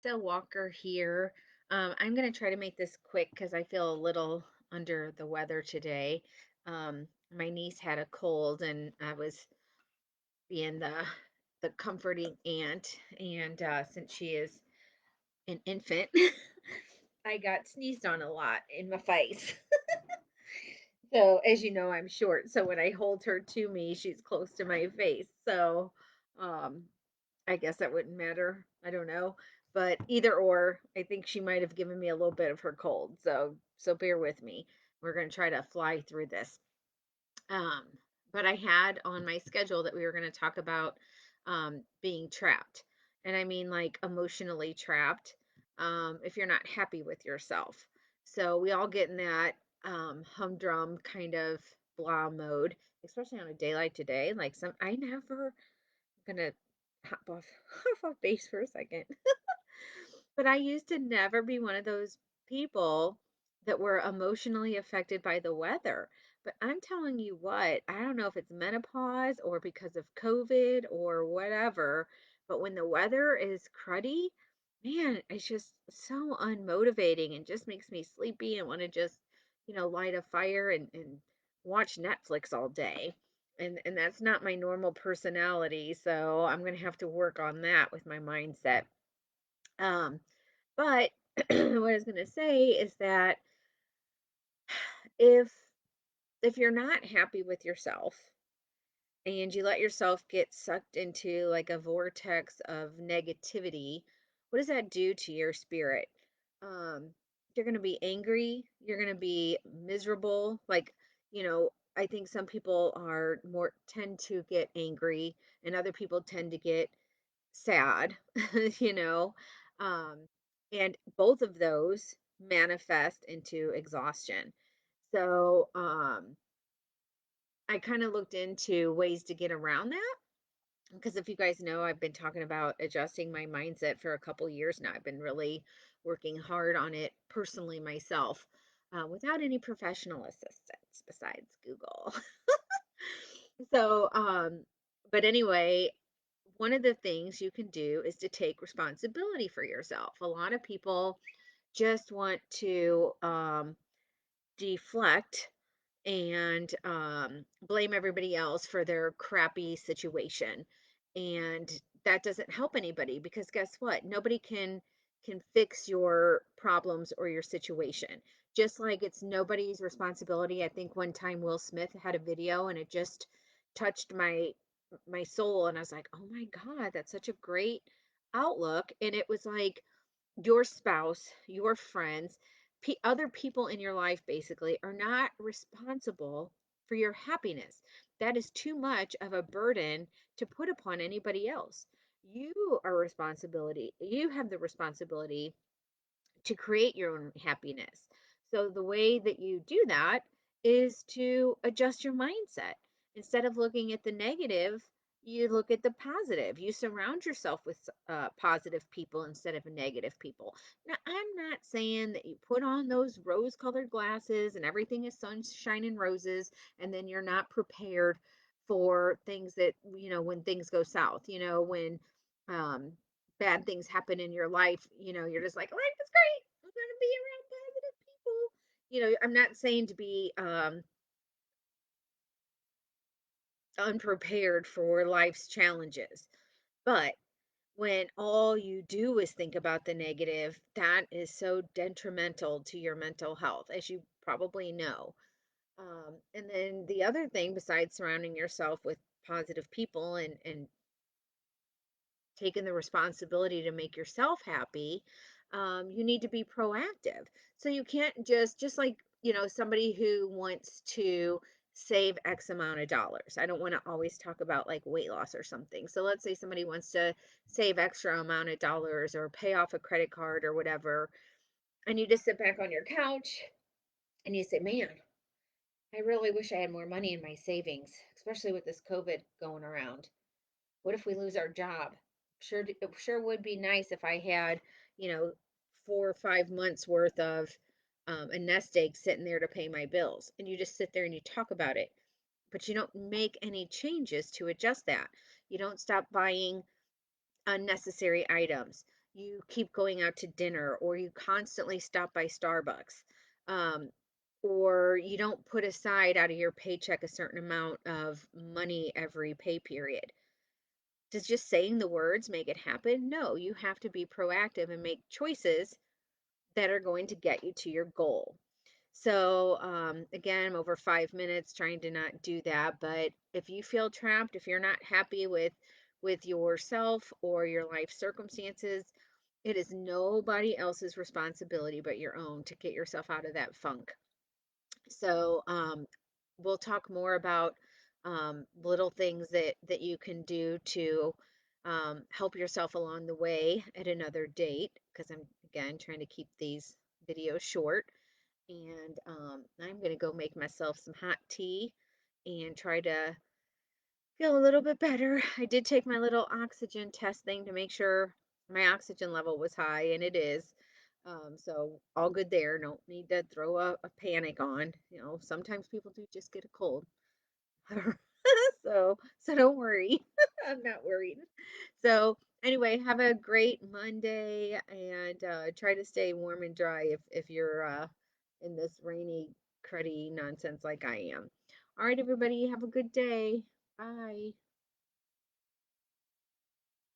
So Walker here. I'm going to try to make this quick because I feel a little under the weather today. My niece had a cold, and I was being the comforting aunt. And since she is an infant, I got sneezed on a lot in my face. So as you know, I'm short. So when I hold her to me, she's close to my face. So um, I guess that wouldn't matter. I don't know. But either or, I think she might have given me a little bit of her cold. So bear with me. We're going to try to fly through this. Um, but I had on my schedule that we were going to talk about being trapped. And I mean like emotionally trapped if you're not happy with yourself. So we all get in that humdrum kind of blah mode, especially on a day like today. Like I never gonna hop off hop off base for a second. But I used to never be one of those people that were emotionally affected by the weather. But I'm telling you what, I don't know if it's menopause or because of COVID or whatever, but when the weather is cruddy, man, it's just so unmotivating and just makes me sleepy and want to just, light a fire and watch Netflix all day. And that's not my normal personality, so I'm going to have to work on that with my mindset. Um, but what I was going to say is that if if you're not happy with yourself and you let yourself get sucked into like a vortex of negativity, what does that do to your spirit? Um, you're going to be angry, you're going to be miserable. I think some people are more tend to get angry and other people tend to get sad, you know. Um, and both of those manifest into exhaustion. So, I kind of looked into ways to get around that because if you guys know, I've been talking about adjusting my mindset for a couple years now. I've been really working hard on it personally myself, without any professional assistance besides Google. So, but anyway, one of the things you can do is to take responsibility for yourself. A lot of people just want to deflect and blame everybody else for their crappy situation. And that doesn't help anybody because guess what? Nobody can fix your problems or your situation. Just like it's nobody's responsibility. I think one time Will Smith had a video and it just touched my soul and I was like, "Oh my God, that's such a great outlook." And it was like your spouse, your friends, other people in your life basically are not responsible for your happiness. That is too much of a burden to put upon anybody else. You have the responsibility to create your own happiness. So the way that you do that is to adjust your mindset. Instead of looking at the negative, you look at the positive. You surround yourself with positive people instead of negative people. Now, I'm not saying that you put on those rose colored glasses and everything is sunshine and roses, and then you're not prepared for things that, when things go south, when um, bad things happen in your life, you're just like, life is great. I'm going to be around positive people. I'm not saying to be unprepared for life's challenges, but when all you do is think about the negative, that is so detrimental to your mental health, as you probably know. And then the other thing, besides surrounding yourself with positive people and taken the responsibility to make yourself happy, you need to be proactive. So you can't just like, somebody who wants to save X amount of dollars. I don't want to always talk about like weight loss or something. So let's say somebody wants to save extra amount of dollars or pay off a credit card or whatever. And you just sit back on your couch and you say, man, I really wish I had more money in my savings, especially with this COVID going around. What if we lose our job? It sure would be nice if I had, you know, 4 or 5 months worth of a nest egg sitting there to pay my bills. And you just sit there and you talk about it, but you don't make any changes to adjust that. You don't stop buying unnecessary items. you keep going out to dinner, or you constantly stop by Starbucks, um, or you don't put aside out of your paycheck a certain amount of money every pay period. Does just saying the words make it happen? No, you have to be proactive and make choices that are going to get you to your goal. So, again, I'm over 5 minutes trying to not do that. But if you feel trapped, if you're not happy with yourself or your life circumstances, it is nobody else's responsibility but your own to get yourself out of that funk. So, we'll talk more about little things that you can do to help yourself along the way at another date, because I'm again trying to keep these videos short. And I'm gonna go make myself some hot tea and try to feel a little bit better. I did take my little oxygen test thing to make sure my oxygen level was high, and it is. So all good there. Don't need to throw a panic on. You know, sometimes people do just get a cold. So don't worry. I'm not worried. So anyway, have a great Monday, and try to stay warm and dry if you're in this rainy, cruddy nonsense like I am. All right, everybody, have a good day. Bye.